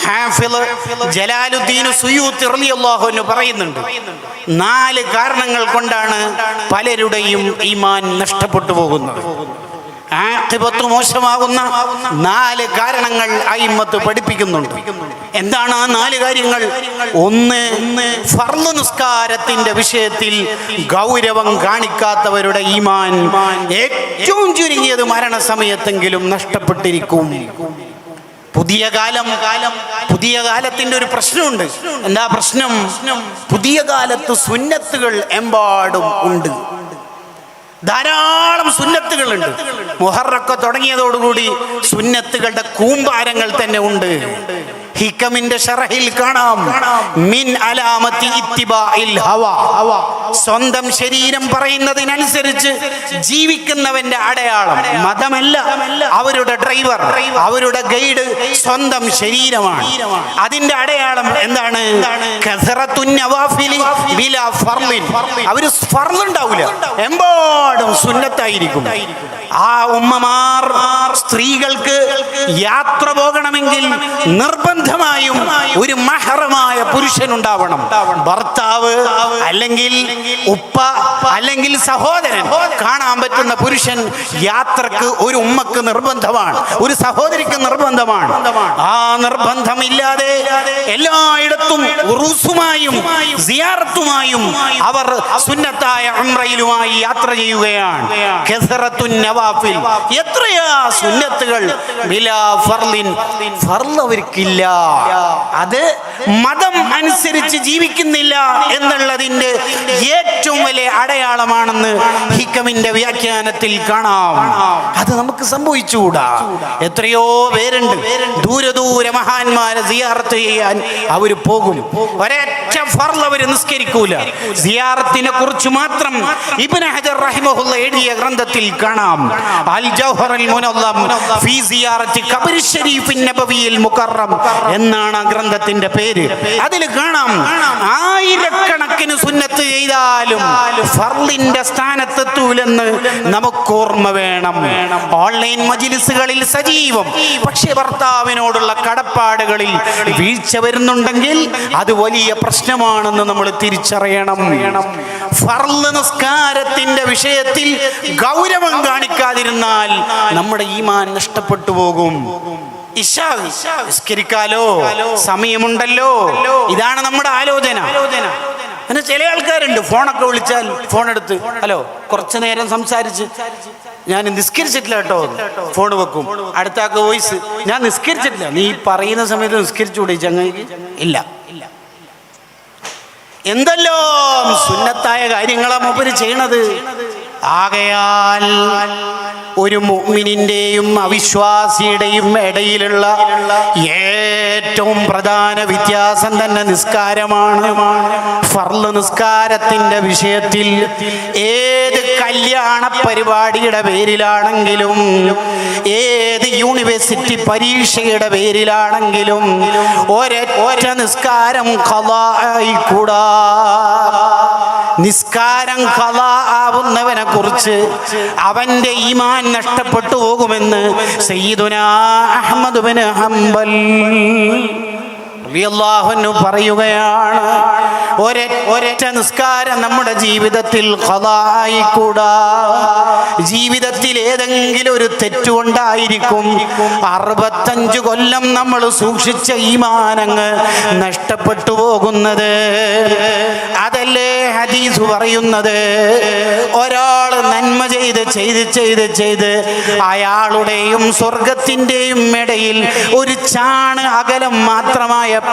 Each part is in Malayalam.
ഹാഫിള് ജലാലുദ്ദീൻ സുയൂത്തി റളിയല്ലാഹു അൻഹു പറയുന്നുണ്ട്, 4 കാരണങ്ങൾ കൊണ്ടാണ് പലരുടെയും ഈമാൻ നഷ്ടപ്പെട്ടു പോകുന്നത്. ആഖിബത്ത് മോശമാകുന്ന 4 കാരണങ്ങൾ അയിമ്മത്ത് പഠിപ്പിക്കുന്നുണ്ട്. എന്താണ് ആ 4 കാര്യങ്ങൾ? 1, ഫർള് നിസ്കാരത്തിന്റെ വിഷയത്തിൽ ഗൗരവം കാണിക്കാത്തവരുടെ ഈമാൻ ഏറ്റവും ചുരുങ്ങിയത് മരണസമയത്തെങ്കിലും നഷ്ടപ്പെട്ടിരിക്കും. പുതിയ കാലത്തിന്റെ ഒരു പ്രശ്നമുണ്ട്. എന്താ പ്രശ്നം? പുതിയ കാലത്ത് സുന്നത്തുകൾ എമ്പാടും ഉണ്ട്, ധാരാളം സുന്നത്തുകളുണ്ട്. മുഹറൊക്കെ തുടങ്ങിയതോടുകൂടി സുന്നത്തുകളുടെ കൂമ്പാരങ്ങൾ തന്നെ ഉണ്ട്. ഹിക്കമിന്റെ ഷറഹിൽ കാണാം, മിൻ അലാമത്തി ഇത്തിബാഇൽ ഹവ, സ്വന്തം ശരീരം പറയുന്നതിനനുസരിച്ച് ജീവിക്കുന്നവന്റെ അടയാളം മതമല്ല, അവരുടെ ഡ്രൈവർ, അവരുടെ ഗൈഡ് സ്വന്തം ശരീരമാണ്. അതിന്റെ അടയാളം എന്താണ്? കസറത്തുൻ നവാഫിലി ബിലാ ഫർളിൻ. അവര് ഫർളുണ്ടാവില്ല, എമ്പാടും സുന്നത്തായിരിക്കും. ആ ഉമ്മമാർ സ്ത്രീകൾക്ക് യാത്ര പോകണമെങ്കിൽ നിർബന്ധമായും ഒരു മഹറമായ പുരുഷനുണ്ടാവണം. ഭർത്താവ് അല്ലെങ്കിൽ ഉപ്പ അല്ലെങ്കിൽ സഹോദരൻ, കാണാൻ പറ്റുന്ന പുരുഷൻ യാത്രക്ക് ഒരു ഉമ്മക്ക് നിർബന്ധമാണ്, ഒരു സഹോദരിക്ക് നിർബന്ധമാണ്. ആ നിർബന്ധമില്ലാതെ എല്ലായിടത്തും ഉറൂസുമായും സിയാറത്തുമായും അവർ സുന്നത്തായ ഉംറയിലുമായി യാത്ര ചെയ്യുകയാണ്. കസറത്തുൻ നവാഫിൽ, എത്രയാ സുന്നത്തുകൾ ബിലാ ഫർളിൻ, ഫർള് അവർക്കില്ല. അത് മതം അനുസരിച്ച് ജീവിക്കുന്നില്ല എന്നുള്ളതിന്റെ ഏറ്റവും വലിയ അടയാളമാണെന്ന് ഹിക്കമിന്റെ വ്യാഖ്യാനത്തിൽ കാണാം. അത് നമുക്ക് സംഭവിച്ചുകൂടാ. എത്രയോ പേരുണ്ട് ദൂരെ മഹാന്മാരെ സിയാറത്ത് ചെയ്യാൻ അവര് പോകും, ഒരൊറ്റ ഫർള് അവര് നിസ്കരിക്കൂല. സിയാറത്തിനെ കുറിച്ച് മാത്രം ഇബ്നു ഹജർ റഹിമഹുള്ള എഴുതിയ ഗ്രന്ഥത്തിൽ കാണാം, അൽ ജൗഹറുൽ മുനവ്വം ഫീ സിയാറത്തി ഖബറി ശരീഫിൻ നബവിയിൽ മുകറം എന്നാണ് ആ ഗ്രന്ഥത്തിന്റെ പേര്. അതിൽ കാണാം, ആയിരക്കണക്കിന് സുന്നത്ത് ചെയ്താലും ഫർളിന്റെ സ്ഥാനത്തെത്തൂലെന്ന് നമുക്ക് ഓർമ്മ വേണം. ഓൺലൈൻ മജ്‌ലിസുകളിൽ സജീവം, പക്ഷേ ഭർത്താവിനോടുള്ള കടപ്പാടുകളിൽ വീഴ്ച വരുന്നുണ്ടെങ്കിൽ അത് വലിയ പ്രശ്നമാണെന്ന് നമ്മൾ തിരിച്ചറിയണം. ഫർള് നിസ്കാരത്തിന്റെ വിഷയത്തിൽ ഗൗരവം കാണിക്കാതിരുന്നാൽ നമ്മുടെ ഈമാൻ നഷ്ടപ്പെട്ടു പോകും. ഇശാ നിസ്കരിക്കാലോ, സമയമുണ്ടല്ലോ, ഇതാണ് നമ്മുടെ ആലോചന. പിന്നെ ചില ആൾക്കാരുണ്ട്, ഫോണൊക്കെ വിളിച്ചാൽ ഫോണെടുത്ത്, ഹലോ, കുറച്ചു നേരം സംസാരിച്ച് ഞാൻ നിസ്കരിച്ചിട്ടില്ല കേട്ടോ, ഫോൺ വെക്കും. അടുത്താക്ക് വോയിസ്, ഞാൻ നിസ്കരിച്ചിട്ടില്ല, നീ പറയുന്ന സമയത്ത് നിസ്കരിച്ചുകൂടെ ചങ്ങായിക്ക്? ഇല്ല. എന്തെല്ലോ സുന്നത്തായ കാര്യങ്ങളാ മൂപ്പര് ചെയ്യണത്. ആകയാൽ ഒരു മുഅ്മിനിന്റെയും അവിശ്വാസിയുടെയും ഇടയിലുള്ള ഏറ്റവും പ്രധാന വ്യത്യാസം തന്നെ നിസ്കാരമാണ്. ഫർള് നിസ്കാരത്തിന്റെ വിഷയത്തിൽ ഏത് കല്യാണ പരിപാടിയുടെ പേരിലാണെങ്കിലും, ഏത് യൂണിവേഴ്സിറ്റി പരീക്ഷയുടെ പേരിലാണെങ്കിലും ഒരൊറ്റ നിസ്കാരം ഖളാ ആയിക്കൂടാ. നിസ്കാരം ഖളാ ആവുന്നവനെ കുറിച്ച് അവന്റെ ഈമാൻ നഷ്ടപ്പെട്ടു പോകുമെന്ന് സയ്യിദുനാ അഹ്മദ് ബിൻ ഹംബൽ റളിയല്ലാഹു അൻഹു പറയുകയാണ്. ഒരൊറ്റ നിസ്കാരം നമ്മുടെ ജീവിതത്തിൽ ഖളാ ആയിക്കൂടാ. ജീവിതത്തിൽ ഏതെങ്കിലും ഒരു തെറ്റുകൊണ്ടായിരിക്കും 65 കൊല്ലം നമ്മൾ സൂക്ഷിച്ച ഈമാനങ്ങ് നഷ്ടപ്പെട്ടു പോകുന്നത്. അതല്ലേ ഹദീസ് പറയുന്നത്? ഒരാൾ നന്മ ചെയ്ത് അയാളുടെയും സ്വർഗത്തിന്റെയും ഇടയിൽ ഒരു ചാണ് അകലം മാത്രമായപ്പോൾ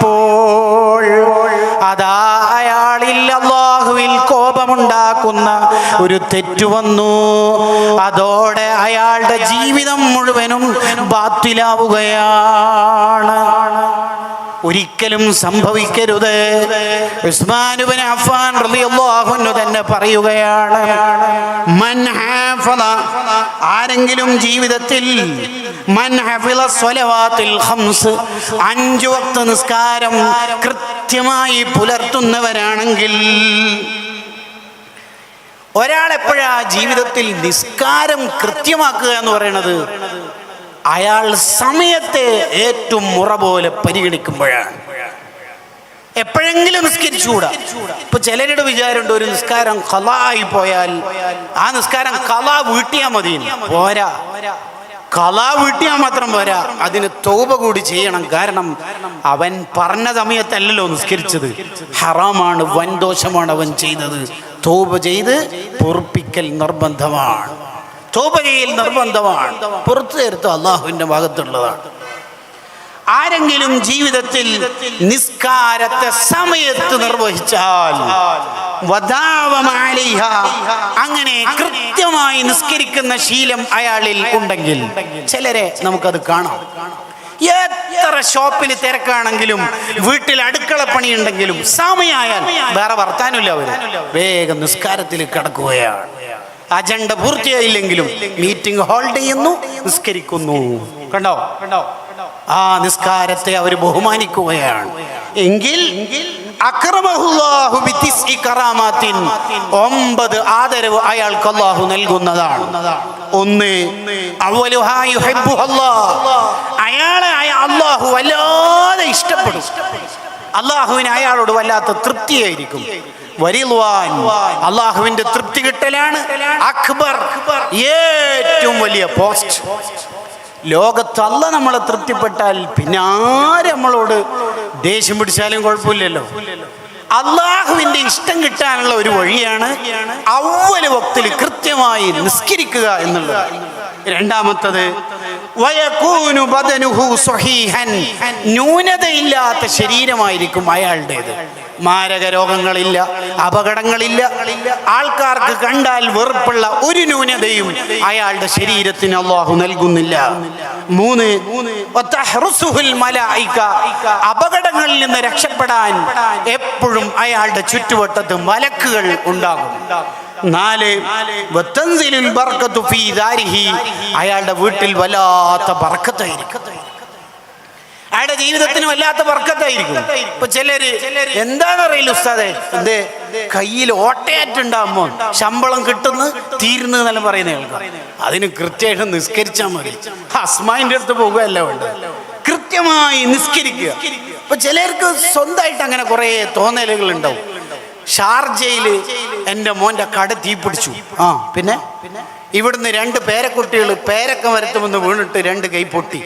അതാ അയാളിൽ അല്ലാഹുവിൽ കോപമുണ്ടാക്കുന്ന ഒരു തെറ്റു വന്നു. അതോടെ അയാളുടെ ജീവിതം മുഴുവനും ബാത്തിലാവുകയാണ്. ഒരിക്കലും സംഭവിക്കരുത്. ഉസ്മാൻ ഇബ്നു അഫ്ഫാൻ റളിയല്ലാഹു അൻഹു തന്നെ പറയുകയാണ്, മൻ ഹഫള, ആരെങ്കിലും ജീവിതത്തിൽ മൻ ഹഫള സ്വലവാത്തിൽ ഖംസ്, 5 വക്ത് നിസ്കാരം കൃത്യമായി പുലർത്തുന്നവരാണെങ്കിൽ, ഒരാളെപ്പോഴാ ജീവിതത്തിൽ നിസ്കാരം കൃത്യമാക്കുക എന്ന് പറയുന്നത്? അയാൾ സമയത്തെ ഏറ്റവും മുറ പോലെ പരിഗണിക്കുമ്പോഴാണ്. എപ്പോഴെങ്കിലും നിസ്കരിച്ചുകൂടാ. ഇപ്പൊ ചിലരുടെ വിചാരമുണ്ട് ഒരു നിസ്കാരം ഖളാ ആയി പോയാൽ ആ നിസ്കാരം ഖളാ വീട്ടിയാൽ മതി. പോരാ, ഖളാ വീട്ടിയാൽ മാത്രം പോരാ, അതിന് തൗബ കൂടി ചെയ്യണം. കാരണം അവൻ പറഞ്ഞ സമയത്തല്ലല്ലോ നിസ്കരിച്ചത്, ഹറാമാണ്, വൻദോഷമാണ് അവൻ ചെയ്തത്. തൗബ ചെയ്ത് പൊറുപ്പിക്കൽ നിർബന്ധമാണ്. തൗബ ചെയ്യൽ നിർബന്ധമാണ്. പുറത്തു ചേർത്ത് അള്ളാഹുവിന്റെ ഭാഗത്തുള്ളതാണ്. ആരെങ്കിലും ജീവിതത്തിൽ നിസ്കാരത്തെ സമയത്ത് നിർവഹിച്ചാൽ അങ്ങനെ കൃത്യമായി നിസ്കരിക്കുന്ന ശീലം അയാളിൽ ഉണ്ടെങ്കിൽ, ചിലരെ നമുക്കത് കാണാം. എത്ര ഷോപ്പിൽ തിരക്കാണെങ്കിലും വീട്ടിൽ അടുക്കള പണിയുണ്ടെങ്കിലും സമയമായാൽ വേറെ വർത്താനില്ല, അവര് വേഗം നിസ്കാരത്തിൽ കിടക്കുകയാണ്. അജണ്ട പൂർത്തിയായില്ലെങ്കിലും മീറ്റിംഗ് ഹോൾഡ് ചെയ്യുന്നു, നിസ്കരിക്കുന്നു. കണ്ടോ, ആ നിസ്കാരത്തെ അവർ ബഹുമാനിക്കുകയാണ്. എങ്കിൽ അക്രമഹുല്ലാഹു ബിതിസ്ഇ കറാമാത്തിൻ, 9 ആദരവ് അയാൾക്ക് അല്ലാഹു നൽകുന്നതാണ്. 1, അവലുഹാ യുഹിബ്ബുഹല്ലാഹ്, അയാളെ അല്ലാഹു വല്ലാതെ ഇഷ്ടപ്പെടും. അല്ലാഹുവിന് അയാളോട് വല്ലാത്ത തൃപ്തിയായിരിക്കും. വരിൽവാൻ, അല്ലാഹുവിന്റെ തൃപ്തി കിട്ടലാണ് അക്ബർ, ഏറ്റവും വലിയ പോസ്റ്റ്. ലോകത്ത് അല്ല നമ്മളെ തൃപ്തിപ്പെട്ടാൽ പിന്നെ ആര് നമ്മളോട് ദേഷ്യം പിടിച്ചാലും കുഴപ്പമില്ലല്ലോ. അള്ളാഹുവിന്റെ ഇഷ്ടം കിട്ടാനുള്ള ഒരു വഴിയാണ് അവ്വൽ വക്തിൽ കൃത്യമായി നിസ്കരിക്കുക എന്നുള്ളത്. രണ്ടാമത്തത് വയകൂനു ബദനുഹു സ്വഹീഹൻ, ന്യൂനതയില്ലാത്ത ശരീരമായിരിക്കും അയാളുടേത്. മാരക രോഗങ്ങളില്ല, അപകടങ്ങളില്ല, ആൾക്കാർക്ക് കണ്ടാൽ വെറുപ്പുള്ള ഒരു ന്യൂനതയും അയാളുടെ ശരീരത്തിന് അല്ലാഹു നൽകുന്നില്ല. 3, അപകടങ്ങളിൽ നിന്ന് രക്ഷപ്പെടാൻ എപ്പോഴും അയാളുടെ ചുറ്റുവട്ടത്ത് മലക്കുകൾ ഉണ്ടാകും. 4, അയാളുടെ വീട്ടിൽ വല്ലാത്ത ബർക്കത്തായിരിക്കും, അയാളുടെ ജീവിതത്തിന് വല്ലാത്ത ബർക്കത്തായിരിക്കും. ഇപ്പൊ ചിലര് എന്താണെന്നറിയില്ല ഉസ്താദേ, എന്തേ കയ്യിൽ ഓട്ടയാറ്റുണ്ടാകുമ്പോ ശമ്പളം കിട്ടുന്നു തീരുന്നു എന്നെല്ലാം പറയുന്ന കേൾക്കാം. അതിന് കൃത്യമായിട്ട് നിസ്കരിച്ചാൽ മതി. അസ്മാന്റെ അടുത്ത് പോകുകയല്ല വേണ്ട, കൃത്യമായി നിസ്കരിക്കുക. ഇപ്പൊ ചിലർക്ക് സ്വന്തമായിട്ട് അങ്ങനെ കുറെ തോന്നലുകൾ ഉണ്ടാവും. ഷാർജയില് എൻ്റെ മോൻ്റെ കട തീപിടിച്ചു. പിന്നെ ഇവിടുന്ന് 2 പേരക്കുട്ടികൾ പേരക്ക മരത്തുമെന്ന് വീണിട്ട് 2 കൈ പൊട്ടി.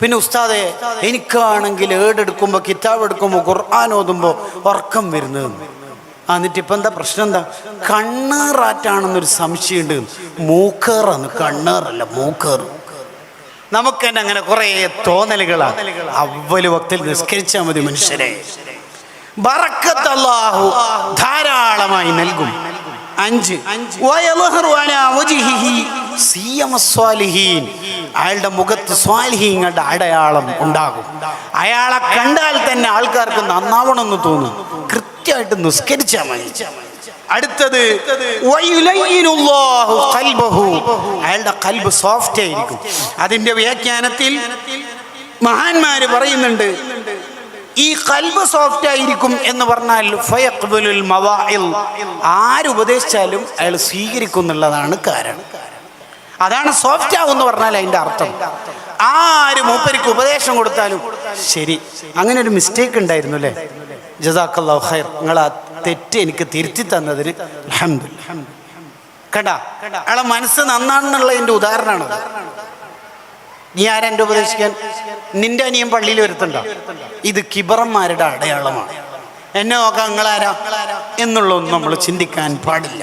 പിന്നെ ഉസ്താദെ എനിക്കാണെങ്കിൽ ഏടെടുക്കുമ്പോൾ കിതാബ് എടുക്കുമ്പോൾ ഖുർആൻ ഓതുമ്പോൾ ഉറക്കം വരുന്നത്. എന്നിട്ട് ഇപ്പം എന്താ പ്രശ്നം? എന്താ? കണ്ണേറാറ്റാണെന്നൊരു സംശയമുണ്ട്. മൂക്കേറാണ്, കണ്ണേറല്ല മൂക്കേറ്. നമുക്ക് തന്നെ അങ്ങനെ കുറേ തോന്നലുകളാണ്. അവ്വൽ വക്തിൽ നിസ്കരിച്ചാൽ മതി മനുഷ്യരെ. ബറക്കത്ത് അല്ലാഹു ധാരാളമായി നൽകും. 5, അയാളുടെ മുഖത്ത് സ്വാലിഹീങ്ങളുടെ അടയാളം ഉണ്ടാകും. അയാളെ കണ്ടാൽ തന്നെ ആൾക്കാർക്ക് നന്നാവണമെന്ന് തോന്നും. കൃത്യമായിട്ട് നിസ്കരിച്ചാൽ മതി. അടുത്തത് അയാളുടെ ഖൽബ് സോഫ്റ്റ് ആയിരിക്കും. അതിന്റെ വ്യാഖ്യാനത്തിൽ മഹാന്മാര് പറയുന്നുണ്ട്, ഈ ഖൽബ് സോഫ്റ്റ് ആയിരിക്കും എന്ന് പറഞ്ഞാൽ ഫയഖ്ബുലുൽ മവാഇൽ, ആരുപദേശിച്ചാലും അയാൾ സ്വീകരിക്കുന്നുള്ളതാണ് കാരണം. അതാണ് സോഫ്റ്റ് ആകുമെന്ന് പറഞ്ഞാൽ അതിൻ്റെ അർത്ഥം. ആര് മൂപ്പരിക്ക് ഉപദേശം കൊടുത്താലും ശരി. അങ്ങനെ ഒരു മിസ്റ്റേക്ക് ഉണ്ടായിരുന്നു അല്ലേ? ജസാക്കല്ലാഹു ഖൈർ, നിങ്ങൾ ആ തെറ്റ് എനിക്ക് തിരുത്തി തന്നതിന് അൽഹംദുലില്ലാഹ്. കണ്ടാ, അയാളെ മനസ്സ് നന്നാണെന്നുള്ളതിൻ്റെ ഉദാഹരണമാണ്. നീ ആരെൻ്റെ ഉപദേശിക്കാൻ? നിന്റെ അനിയൻ പള്ളിയിൽ വരുത്തണ്ട. ഇത് കിബറന്മാരുടെ അടയാളമാണ്. എന്നെ നോക്കാം നിങ്ങളാരാ എന്നുള്ളതൊന്നും നമ്മൾ ചിന്തിക്കാൻ പാടില്ല.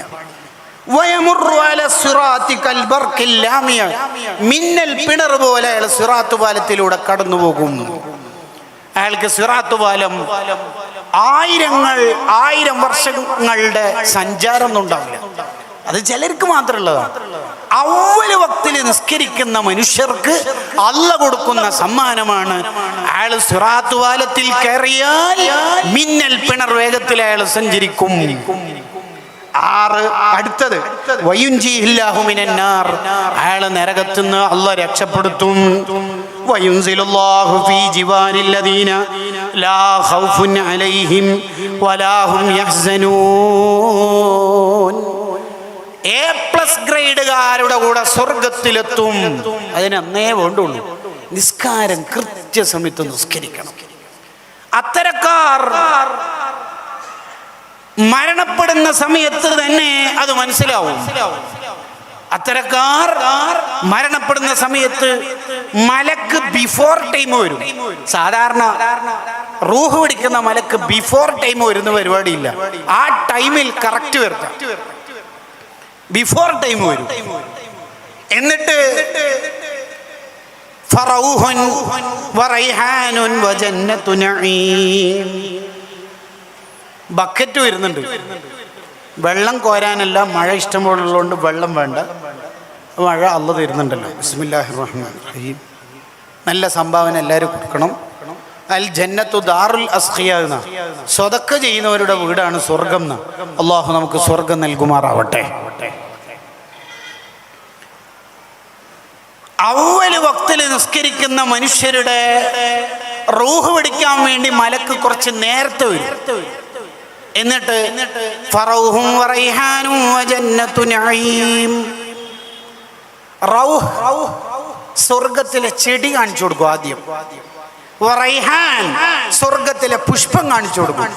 മിന്നൽ പിണർ പോലെ അയാൾ സിറാത്ത് പാലത്തിലൂടെ കടന്നു പോകും. അയാൾക്ക് സിറാത്ത് പാലം 1000 വർഷങ്ങളുടെ സഞ്ചാരം ഒന്നും ഉണ്ടാവില്ല. അത് ചിലർക്ക് മാത്രമുള്ളതാണ്. അവ്വൽ വക്തിൽ നിസ്കരിക്കുന്ന മനുഷ്യർക്ക് അല്ല കൊടുക്കുന്ന സമ്മാനമാണ്. അയാൾ സിറാത്ത് പാലത്തിൽ കയറിയാൽ മിന്നൽ പിണർ വേഗത്തിൽ അയാൾ സഞ്ചരിക്കും. 6, അടുത്തത് വയുൻജിഹില്ലാഹു മിനന്നാർ, അയാൾ നരകത്തുനിന്ന് അല്ലാഹു രക്ഷപ്പെടുത്തും. വയുൻസിലുല്ലാഹു ഫീ ജിവാരില്ലദീന ലാ ഖൗഫുൻ അലൈഹിം വലാ ഹും യഹ്സനൂൻ. A+ ഗ്രേഡുകാരുടെ കൂടെ സ്വർഗത്തിലെത്തും. അതിനന്നേ വേണ്ടുള്ളൂ. നിസ്കാരം കൃത്യസമയത്ത് നിസ്കരിക്കണം. അത്തരക്കാർ മരണപ്പെടുന്ന സമയത്ത് തന്നെ അത് മനസ്സിലാവും. അത്തരക്കാർ മരണപ്പെടുന്ന സമയത്ത് മലക്ക് ബിഫോർ ടൈം വരും. സാധാരണ റൂഹ് പിടിക്കുന്ന മലക്ക് ബിഫോർ ടൈം വരുന്ന പരിപാടിയില്ല. ആ ടൈമിൽ കറക്റ്റ് വരുത്താം. ബിഫോർ ടൈം വരും. എന്നിട്ട് ഫറൗഹുൻ വറൈഹാനുൻ വജന്നത്തു നഈം. ബക്കറ്റ് വരുന്നുണ്ട്. വെള്ളം കോരാനല്ല, മഴ ഇഷ്ടമുള്ളതുകൊണ്ട് വെള്ളം വേണ്ട, മഴ അള്ളാഹ് തരുന്നുണ്ടല്ലോ. ബിസ്മില്ലാഹിർ റഹ്മാനിർ റഹീം. നല്ല സംഭാവന എല്ലാവരും കൊടുക്കണം. അൽ ജന്നത്തു ദാറുൽ അസ്ഖിയ എന്ന സ്വതക്ക ചെയ്യുന്നവരുടെ വീടാണ് സ്വർഗം എന്ന്. അള്ളാഹു നമുക്ക് സ്വർഗം നൽകുമാറാവട്ടെ. അവ്വൽ വക്തിൽ നിസ്കരിക്കുന്ന മനുഷ്യരുടെ റൂഹ് പിടിക്കാൻ വേണ്ടി മലക്ക് കുറച്ച് നേരത്തെ വരും. എന്നിട്ട് ഫറൗഹും വറൈഹാനും വജന്നത്തു നഈം. റൗഹ് സ്വർഗത്തിലെ ചെടി കാണിച്ചു കൊടുക്കും ആദ്യം. വറൈഹാൻ സ്വർഗത്തിലെ പുഷ്പം കാണിച്ചു കൊടുക്കും.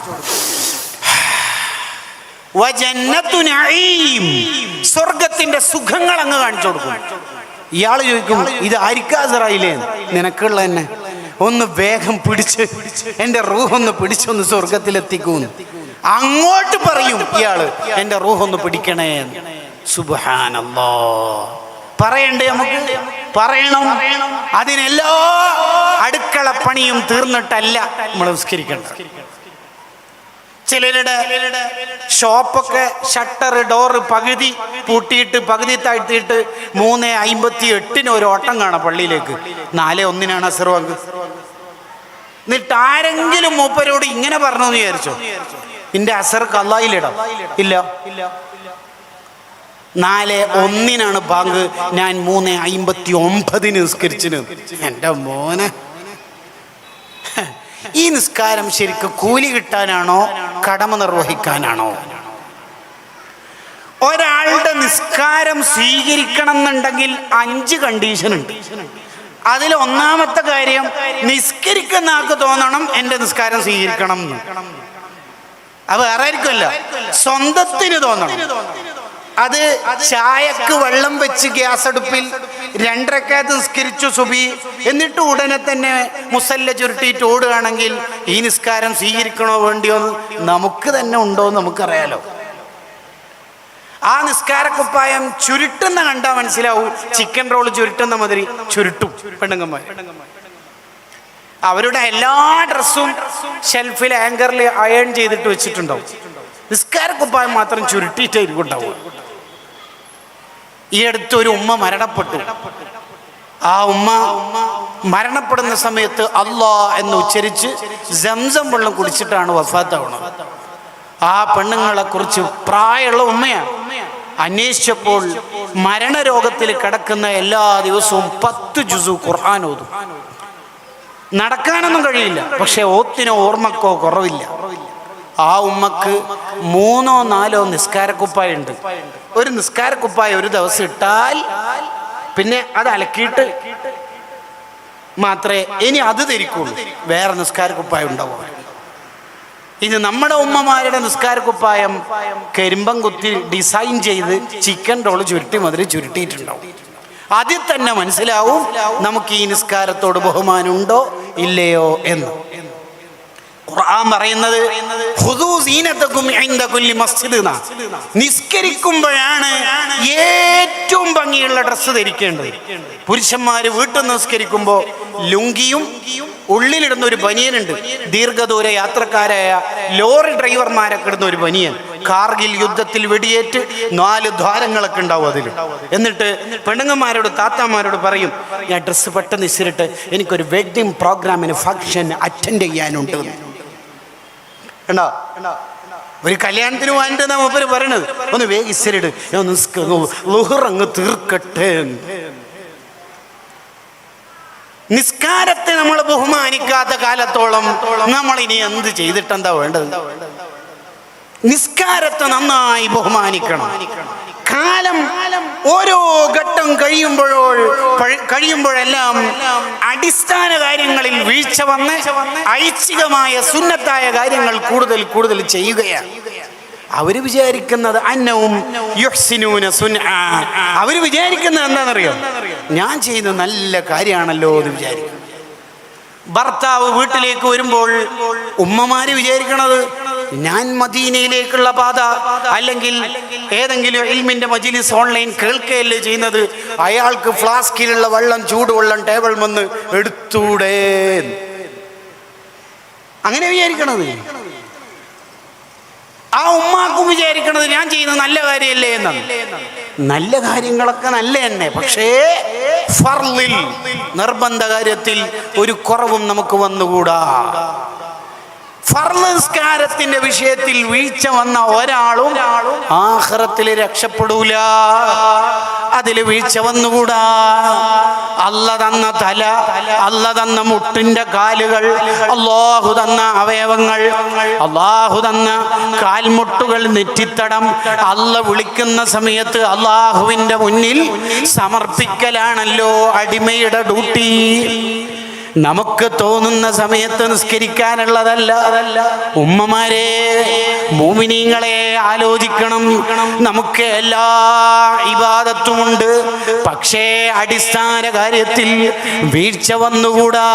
വജന്നത്തു നഈം സ്വർഗത്തിന്റെ സുഖങ്ങൾ അങ്ങ് കാണിച്ചു കൊടുക്കും. ഇയാൾ ചോദിക്കും, ഇത് ആരിക്കാസറായില്ലേ? നിനക്കുള്ള തന്നെ ഒന്ന് വേഗം പിടിച്ച് എൻ്റെ റൂഹൊന്ന് പിടിച്ചൊന്ന് സ്വർഗത്തിലെത്തിക്കൂന്ന് അങ്ങോട്ട് പറയും ഇയാള്. എൻ്റെ റൂഹൊന്ന് പിടിക്കണേ. സുബ്ഹാനല്ലാഹ്. പറയണ്ടേ? നമുക്ക് പറയണം. അതിനെല്ലാ അടുക്കള പണിയും തീർന്നിട്ടല്ല നമ്മൾ നിസ്കരിക്കണം. ചിലരുടെ ഷോപ്പൊക്കെ ഷട്ടർ ഡോറ് പകുതി പൂട്ടിയിട്ട് പകുതി താഴ്ത്തിയിട്ട് 3:58 ഒരു ഓട്ടം കാണാം പള്ളിയിലേക്ക്. 4:01 അസ്ർ ബാങ്ക്. എന്നിട്ട് ആരെങ്കിലും മൂപ്പരോട് ഇങ്ങനെ പറഞ്ഞു എന്ന് വിചാരിച്ചോ, നിന്റെ അസർ ഖളായിലിടാം? ഇല്ല, 4:01 ബാങ്ക്, ഞാൻ 3:59 നിസ്കരിച്ചിന്. എൻ്റെ മോനെ, ഈ നിസ്കാരം ശരിക്കും കൂലി കിട്ടാനാണോ കടമ നിർവഹിക്കാനാണോ? ഒരാളുടെ നിസ്കാരം സ്വീകരിക്കണം എന്നുണ്ടെങ്കിൽ 5 കണ്ടീഷൻ ഉണ്ട്. അതിൽ ഒന്നാമത്തെ കാര്യം, നിസ്കരിക്കുന്ന ആൾക്ക് തോന്നണം എൻ്റെ നിസ്കാരം സ്വീകരിക്കണം എന്ന്. അത് വേറെ ആയിരിക്കുമല്ല, സ്വന്തത്തിന് തോന്നണം. അത് ചായക്ക് വെള്ളം വെച്ച് ഗ്യാസ് അടുപ്പിൽ 2 റക്അത്ത് നിസ്കരിച്ചു സുബി, എന്നിട്ട് ഉടനെ തന്നെ മുസല്ല ചുരുട്ടിയിട്ട് ഓടുകയാണെങ്കിൽ ഈ നിസ്കാരം സ്വീകരിക്കണോ വേണ്ടിയോ എന്ന് നമുക്ക് തന്നെ ഉണ്ടോ എന്ന് നമുക്കറിയാലോ. ആ നിസ്കാരക്കുപ്പായം ചുരുട്ടുന്ന കണ്ടാൽ മനസ്സിലാവും. ചിക്കൻ റോള് ചുരുട്ടുന്ന മാതിരി ചുരുട്ടും പെണ്ണുങ്ങന്മാർ. അവരുടെ എല്ലാ ഡ്രസ്സും ഷെൽഫിൽ ആങ്കറിൽ അയൺ ചെയ്തിട്ട് വെച്ചിട്ടുണ്ടാവും. നിസ്കാരക്കുപ്പായം മാത്രം ചുരുട്ടിയിട്ടായിരിക്കും ഉണ്ടാവും. ഈ അടുത്തൊരു ഉമ്മ മരണപ്പെട്ടു. ആ ഉമ്മ മരണപ്പെടുന്ന സമയത്ത് അല്ലാ എന്ന് ഉച്ചരിച്ച് സംസം വെള്ളം കുടിച്ചിട്ടാണ് വഫാത്താവുന്നത്. ആ പെണ്ണുങ്ങളെ കുറിച്ച് പ്രായമുള്ള ഉമ്മയാണ്. അന്വേഷിച്ചപ്പോൾ മരണരോഗത്തിൽ കിടക്കുന്ന എല്ലാ ദിവസവും 10 ജുസു ഖുർആൻ ഓതും. നടക്കാനൊന്നും കഴിയില്ല, പക്ഷെ ഓത്തിനോ ഓർമ്മക്കോ കുറവില്ല. ആ ഉമ്മക്ക് 3-4 നിസ്കാരക്കുപ്പായ ഉണ്ട്. ഒരു നിസ്കാരക്കുപ്പായ ഒരു ദിവസം ഇട്ടാൽ പിന്നെ അത് അലക്കിയിട്ട് മാത്രമേ ഇനി അത് ധരിക്കുള്ളൂ. വേറെ നിസ്കാരക്കുപ്പായ ഉണ്ടാവും. ഇത് നമ്മുടെ ഉമ്മമാരുടെ നിസ്കാരക്കുപ്പായം കരിമ്പം കുത്തി ഡിസൈൻ ചെയ്ത് ചിക്കൻ റോള് ചുരുട്ടി മതിരി ചുരുട്ടിയിട്ടുണ്ടാവും. അതിൽ തന്നെ മനസ്സിലാവും നമുക്ക് ഈ നിസ്കാരത്തോട് ബഹുമാനമുണ്ടോ ഇല്ലയോ എന്ന്. ഖുർആൻ പറയുന്നത് ഖുദൂ സീനതകും ഇൻദ കുല്ലി മസ്ജിദ്. നിസ്കരിക്കുമ്പോഴാണ് ഏറ്റവും ഭംഗിയുള്ള ഡ്രസ്സ് ധരിക്കേണ്ടത്. പുരുഷന്മാര് വീട്ടിൽ നിസ്കരിക്കുമ്പോൾ ലുങ്കിയും ഉള്ളിലിടുന്ന ഒരു ബനിയനുണ്ട്. ദീർഘദൂര യാത്രക്കാരായ ലോറി ഡ്രൈവർമാരൊക്കെ ഇടുന്ന ഒരു ബനിയൻ. കാർഗിൽ യുദ്ധത്തിൽ വെടിയേറ്റ് 4 ദ്വാരങ്ങളൊക്കെ ഉണ്ടാവും അതിൽ. എന്നിട്ട് പെണ്ണുങ്ങന്മാരോട് താത്താമാരോട് പറയും, ഞാൻ ഡ്രസ്സ് പെട്ടെന്ന് ഇസിരിട്ട് എനിക്കൊരു വെഡിങ് പ്രോഗ്രാമിന് ഫംഗ്ഷൻ അറ്റൻഡ് ചെയ്യാനുണ്ട്. കണ്ടോ, ഒരു കല്യാണത്തിന് പോകാൻ മൂപ്പര് പറയണത് ഒന്ന് വേഗം ഇസിരിട്, ളുഹർ അങ്ങ് തീർക്കട്ടെ. നിസ്കാരത്തെ നമ്മൾ ബഹുമാനിക്കാത്ത കാലത്തോളം നമ്മൾ ഇനി എന്ത് ചെയ്തിട്ടെന്താ വേണ്ടത്? നിസ്കാരത്തെ നന്നായി ബഹുമാനിക്കണം. കാലം ഓരോ ഘട്ടം കഴിയുമ്പോഴെല്ലാം അടിസ്ഥാന കാര്യങ്ങളിൽ വീഴ്ച വന്ന് ഐച്ഛികമായ സുന്നത്തായ കാര്യങ്ങൾ കൂടുതൽ ചെയ്യുകയാണ്. അവര് വിചാരിക്കുന്നത് അന്നവും യുഹ്സിനൂന സുൻആ, അവര് വിചാരിക്കുന്നത് എന്താണെന്നറിയോ? ഞാൻ ചെയ്യുന്ന നല്ല കാര്യമാണല്ലോ എന്ന് വിചാരിക്കും. ഭർത്താവ് വീട്ടിലേക്ക് വരുമ്പോൾ ഉമ്മമാര് വിചാരിക്കണത് ഞാൻ മദീനയിലേക്കുള്ള പാത അല്ലെങ്കിൽ ഏതെങ്കിലും ഇൽമിന്റെ മജ്‌ലിസ് ഓൺലൈൻ കേൾക്കുകയല്ലേ ചെയ്യുന്നത്, അയാൾക്ക് ഫ്ലാസ്കിലുള്ള വെള്ളം ചൂടുവെള്ളം ടേബിൾ വന്ന് എടുത്തൂടെ, അങ്ങനെ വിചാരിക്കണത്. ആ ഉമ്മാക്കും വിചാരിക്കണത് ഞാൻ ചെയ്യുന്നത് നല്ല കാര്യമല്ലേ എന്നാണ്. നല്ല കാര്യങ്ങളൊക്കെ നല്ല തന്നെ, പക്ഷേ ഫർളിൽ നിർബന്ധ കാര്യത്തിൽ ഒരു കുറവും നമുക്ക് വന്നുകൂടാ. ഫർള് നിസ്കാരത്തിന്റെ വിഷയത്തിൽ വീഴ്ച വന്ന ഒരാളും ആഖിറത്തിൽ രക്ഷപ്പെടൂല. അതിൽ വീഴ്ച വന്നുകൂടാ. അല്ല തന്ന തല, അല്ല തന്ന മുട്ടിന്റെ കാലുകൾ, അല്ലാഹു തന്ന അവയവങ്ങൾ, അല്ലാഹു തന്ന കാൽമുട്ടുകൾ, നെറ്റിത്തടം അല്ല വിളിക്കുന്ന സമയത്ത് അല്ലാഹുവിന്റെ മുന്നിൽ സമർപ്പിക്കലാണല്ലോ അടിമയുടെ ഡ്യൂട്ടി. നമുക്ക് തോന്നുന്ന സമയത്ത് നിസ്കരിക്കാനുള്ളതല്ല. ഉമ്മമാരെ, മുഅ്മിനീങ്ങളെ ആലോചിക്കണം. നമുക്ക് എല്ലാ ഇബാദത്തുമുണ്ട്, പക്ഷേ അടിസ്ഥാന കാര്യത്തിൽ വീഴ്ച വന്നുകൂടാ.